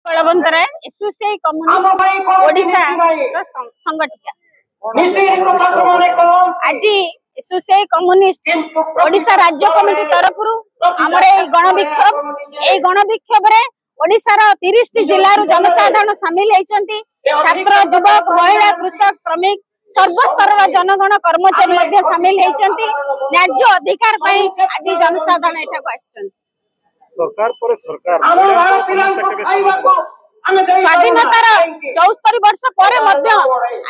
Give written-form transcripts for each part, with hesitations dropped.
Balwantrai associate communist Odisha संगठिका आज associate communist Odisha राज्य committee तरफ आमर गणविक्षोभ ओडिशार 30 जिल्ला जनसाधारण सामिल होती। छात्र युवक महिला कृषक श्रमिक सर्वस्तर जनगण कर्मचारी सामिल होती। न्याय्य अधिकार आज जनसाधारण एठाक स्वाधीनतार 74 वर्ष पर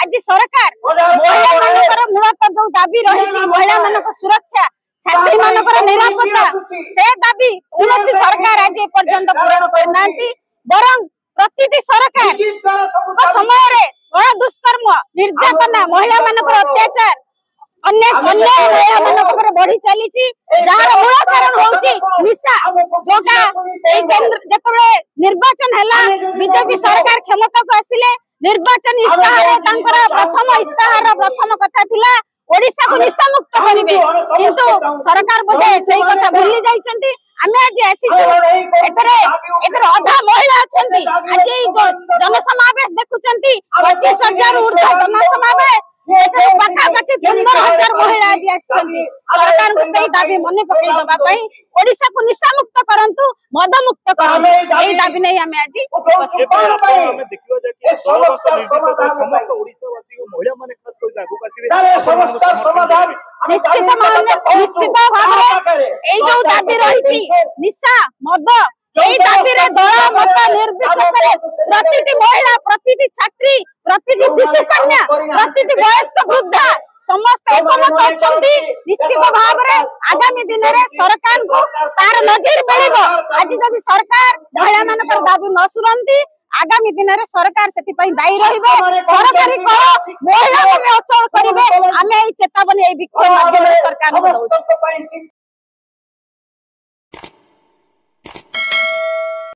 आज सरकार महिला मूलतः जो दाबी रही महिला सुरक्षा छात्री मान निरापत्ता से दाबी कौन सरकार आज एपर्यंत पूरण करना बरं प्रति सरकार समय गण दुष्कर्म निर्यातना महिला मान अत्याचार महिला बढ़ी चली जार मूल कारण हूँ निशा जोटा जो निर्वाचन है बीजेपी सरकार क्षमता को आसिले निर्वाचन इस्ताहार प्रथम इस्ताहार प्रथम कथा थिला ओडिशा को निशा मुक्त करेंगे किंतु सरकार बोधे सही कथा भूली जाइछंती। आमे आज आसीछु एथरे अधा महिला अछंती आज जनसमावेश देखुचंती 25,000 ऊर्ध्व जनसमावेश पाखापाखि 15,000 महिला आज आछंती। सरकार को सही दाबी मन पकई दबा पई ओडिशा को निशा मुक्त करंतु मद मुक्त करंतु एही दाबी नै आमे आज उपस्थित हमें देखियो जे कि दलगत निर्देश से समस्त ओडिशावासी को महिला माने खास कर लागू कासिबे निश्चित भाव ए जो दाबी रही निशा मद এই দাবিরে দল মত নির্বিশেষে প্রতিটি মহিলা প্রতিটি ছাত্রী প্রতিটি শিশু কন্যা প্রতিটি বয়স্ক বৃদ্ধা समस्त एकमत अछंती। निश्चित भाव में आगामी दिन में सरकार को तार नजर मिलिबो। आज जदि सरकार महिला मानकर दाबी न सुनंती आगामी दिन में सरकार से दायी रहिबे सरकारी कर महिला अचल करिवे। आमे चेतावनी विक्षोभ माध्यम सरकार को दउछु।